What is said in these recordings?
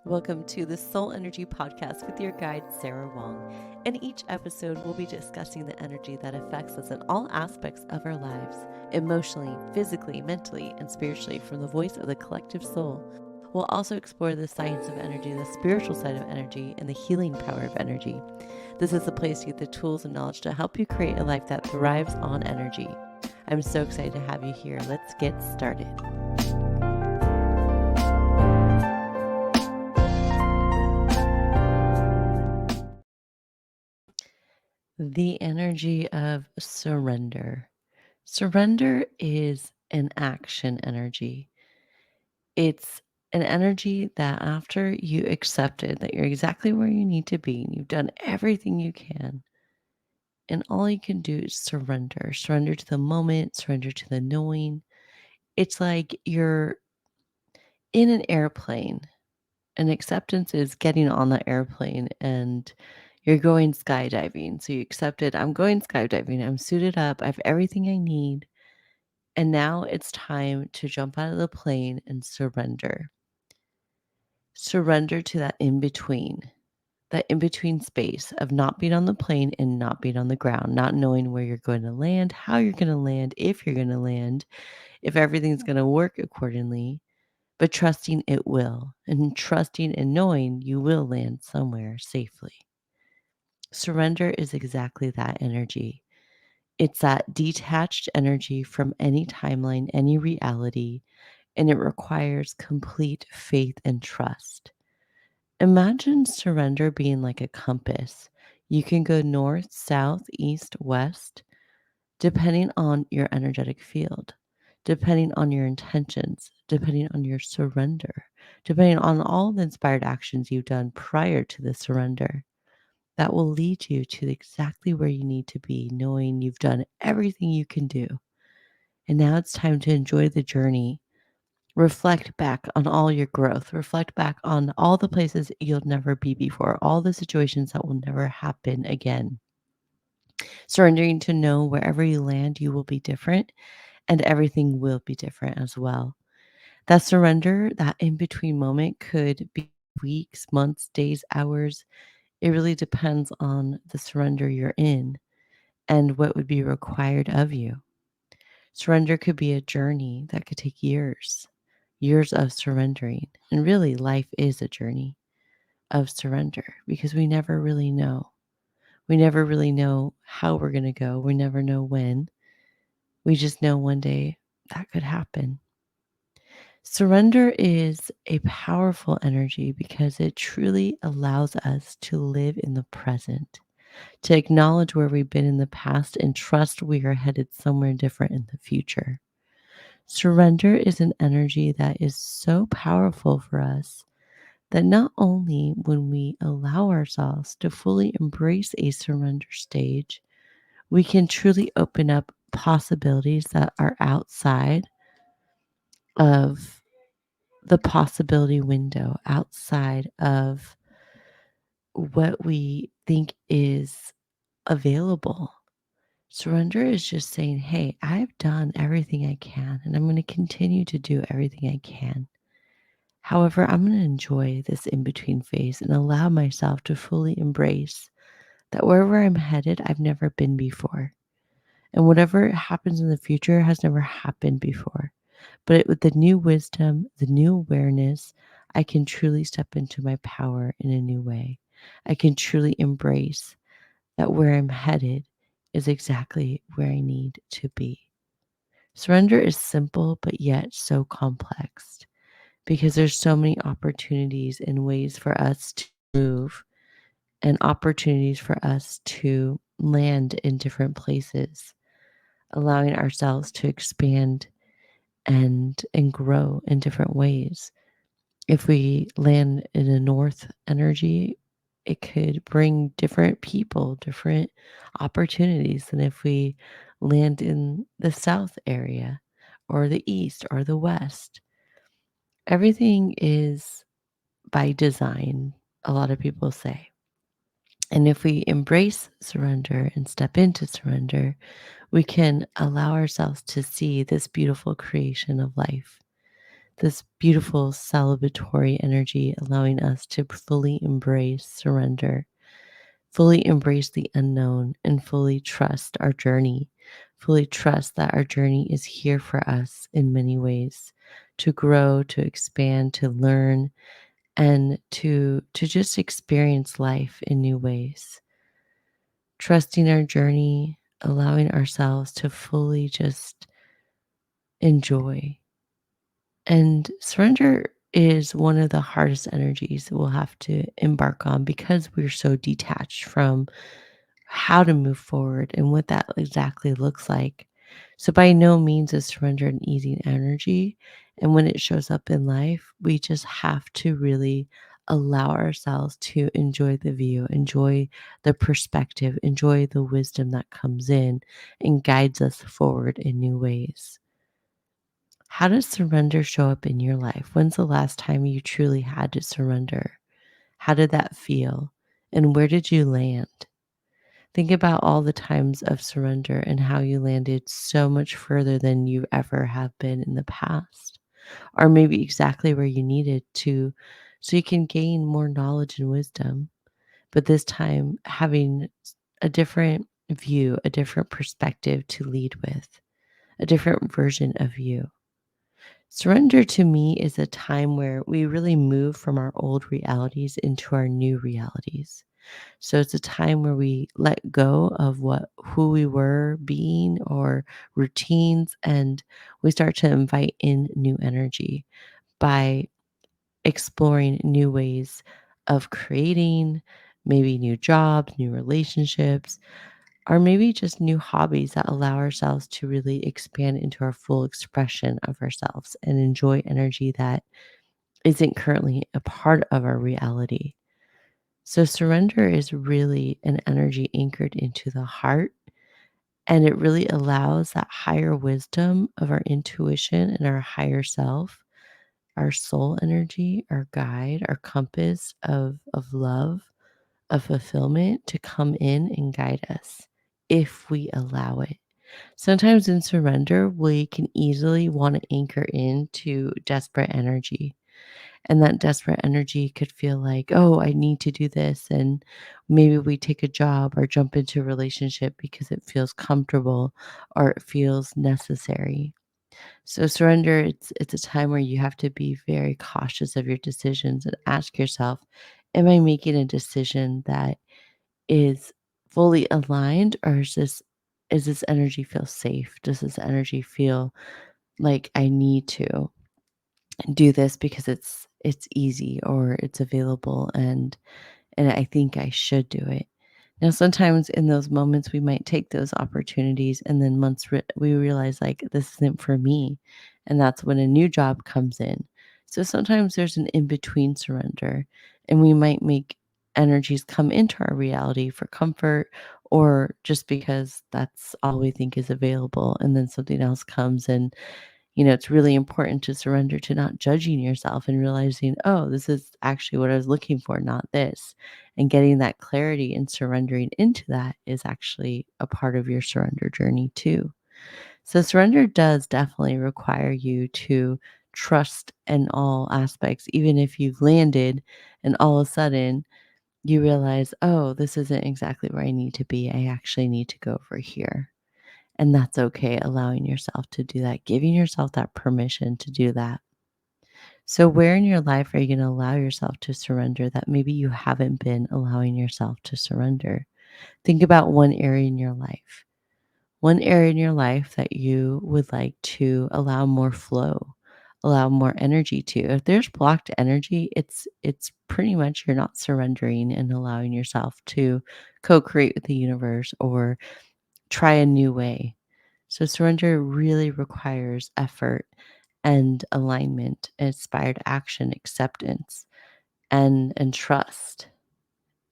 Welcome to the Soul Energy Podcast with your guide, Sara Wong. In each episode, we'll be discussing the energy that affects us in all aspects of our lives, emotionally, physically, mentally, and spiritually, from the voice of the collective soul. We'll also explore the science of energy, the spiritual side of energy, and the healing power of energy. This is the place to get the tools and knowledge to help you create a life that thrives on energy. I'm so excited to have you here. Let's get started. The energy of surrender. Surrender is an action energy. It's an energy that after you accepted that you're exactly where you need to be and you've done everything you can, and all you can do is surrender. Surrender to the moment, surrender to the knowing. It's like you're in an airplane, and acceptance is getting on the airplane and you're going skydiving. So you accepted, I'm going skydiving. I'm suited up. I have everything I need. And now it's time to jump out of the plane and surrender. Surrender to that in between space of not being on the plane and not being on the ground, not knowing where you're going to land, how you're going to land, if you're going to land, if everything's going to work accordingly, but trusting it will, and trusting and knowing you will land somewhere safely. Surrender is exactly that energy. It's that detached energy from any timeline, any reality, and it requires complete faith and trust. Imagine surrender being like a compass. You can go north, south, east, west, depending on your energetic field, depending on your intentions, depending on your surrender, depending on all the inspired actions you've done prior to the surrender. That will lead you to exactly where you need to be, knowing you've done everything you can do. And now it's time to enjoy the journey. Reflect back on all your growth. Reflect back on all the places you'll never be before, all the situations that will never happen again. Surrendering to know wherever you land, you will be different and everything will be different as well. That surrender, that in between moment could be weeks, months, days, hours. It really depends on the surrender you're in and what would be required of you. Surrender could be a journey that could take years, years of surrendering. And really, life is a journey of surrender because we never really know. We never really know how we're going to go. We never know when. We just know one day that could happen. Surrender is a powerful energy because it truly allows us to live in the present, to acknowledge where we've been in the past and trust we are headed somewhere different in the future. Surrender is an energy that is so powerful for us that not only when we allow ourselves to fully embrace a surrender stage, we can truly open up possibilities that are outside of the possibility window, outside of what we think is available. Surrender is just saying, hey, I've done everything I can, and I'm going to continue to do everything I can. However, I'm going to enjoy this in between phase and allow myself to fully embrace that wherever I'm headed, I've never been before. And whatever happens in the future has never happened before. But with the new wisdom, the new awareness, I can truly step into my power in a new way. I can truly embrace that where I'm headed is exactly where I need to be. Surrender is simple, but yet so complex because there's so many opportunities and ways for us to move and opportunities for us to land in different places, allowing ourselves to expand and grow in different ways. If we land in a north energy, it could bring different people, different opportunities than if we land in the south area or the east or the west. Everything is by design, a lot of people say. And if we embrace surrender and step into surrender, we can allow ourselves to see this beautiful creation of life, this beautiful celebratory energy, allowing us to fully embrace surrender, fully embrace the unknown, and fully trust our journey. Fully trust that our journey is here for us in many ways to grow, to expand, to learn, and to just experience life in new ways. Trusting our journey, allowing ourselves to fully just enjoy. And surrender is one of the hardest energies we'll have to embark on because we're so detached from how to move forward and what that exactly looks like. So, by no means is surrender an easy energy. And when it shows up in life, we just have to really allow ourselves to enjoy the view, enjoy the perspective, enjoy the wisdom that comes in and guides us forward in new ways. How does surrender show up in your life? When's the last time you truly had to surrender? How did that feel? And where did you land? Think about all the times of surrender and how you landed so much further than you ever have been in the past, or maybe exactly where you needed to, so you can gain more knowledge and wisdom. But this time, having a different view, a different perspective to lead with, a different version of you. Surrender to me is a time where we really move from our old realities into our new realities. So it's a time where we let go of who we were being or routines, and we start to invite in new energy by exploring new ways of creating, maybe new jobs, new relationships, or maybe just new hobbies that allow ourselves to really expand into our full expression of ourselves and enjoy energy that isn't currently a part of our reality. So, surrender is really an energy anchored into the heart, and it really allows that higher wisdom of our intuition and our higher self, our soul energy, our guide, our compass of love, of fulfillment to come in and guide us if we allow it. Sometimes in surrender, we can easily want to anchor into desperate energy. And that desperate energy could feel like, oh, I need to do this. And maybe we take a job or jump into a relationship because it feels comfortable or it feels necessary. So surrender, it's a time where you have to be very cautious of your decisions and ask yourself, am I making a decision that is fully aligned, or is this energy feel safe? Does this energy feel like I need to do this because it's easy or it's available, and I think I should do it. Now, sometimes in those moments, we might take those opportunities, and then we realize, like, this isn't for me. And that's when a new job comes in. So sometimes there's an in between surrender, and we might make energies come into our reality for comfort or just because that's all we think is available. And then something else comes, and it's really important to surrender to not judging yourself and realizing, oh, this is actually what I was looking for, not this. And getting that clarity and surrendering into that is actually a part of your surrender journey too. So, surrender does definitely require you to trust in all aspects, even if you've landed and all of a sudden you realize, oh, this isn't exactly where I need to be. I actually need to go over here. And that's okay, allowing yourself to do that, giving yourself that permission to do that. So, where in your life are you going to allow yourself to surrender that maybe you haven't been allowing yourself to surrender? Think about one area in your life that you would like to allow more flow, allow more energy to. If there's blocked energy, it's pretty much you're not surrendering and allowing yourself to co-create with the universe or try a new way. So surrender really requires effort and alignment, inspired action, acceptance, and trust.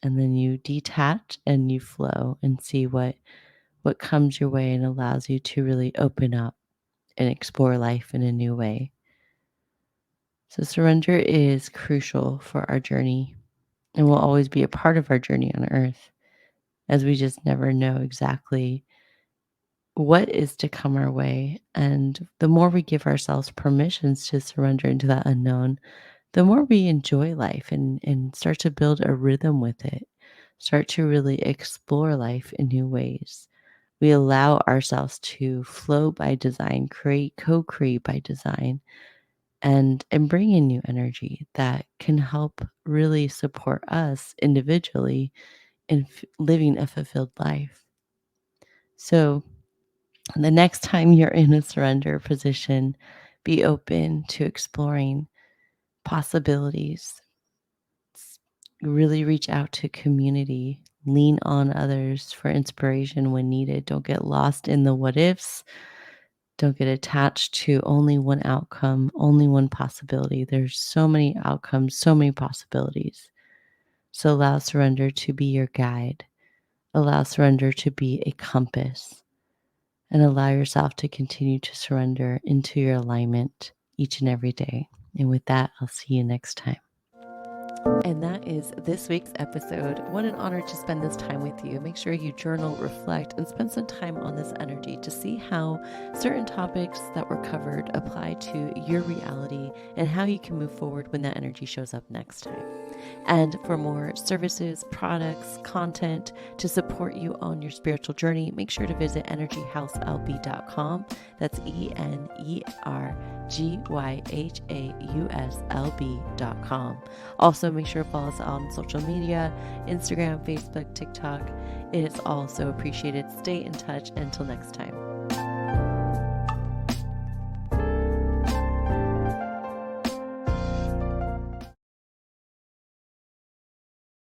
And then you detach and you flow and see what comes your way and allows you to really open up and explore life in a new way. So surrender is crucial for our journey and will always be a part of our journey on earth, as we just never know exactly what is to come our way. And the more we give ourselves permissions to surrender into that unknown, the more we enjoy life and start to build a rhythm with it, start to really explore life in new ways. We allow ourselves to flow by design, co-create by design, and bring in new energy that can help really support us individually in living a fulfilled life. So the next time you're in a surrender position, be open to exploring possibilities. Really reach out to community, lean on others for inspiration when needed. Don't get lost in the what ifs. Don't get attached to only one outcome, only one possibility. There's so many outcomes, so many possibilities. So allow surrender to be your guide. Allow surrender to be a compass, and allow yourself to continue to surrender into your alignment each and every day. And with that, I'll see you next time. And that is this week's episode. What an honor to spend this time with you. Make sure you journal, reflect, and spend some time on this energy to see how certain topics that were covered apply to your reality and how you can move forward when that energy shows up next time. And for more services, products, content to support you on your spiritual journey, make sure to visit energyhouselb.com. That's energyhauslb.com. Also, make sure to follow us on social media, Instagram, Facebook, TikTok. It is all so appreciated. Stay in touch. Until next time.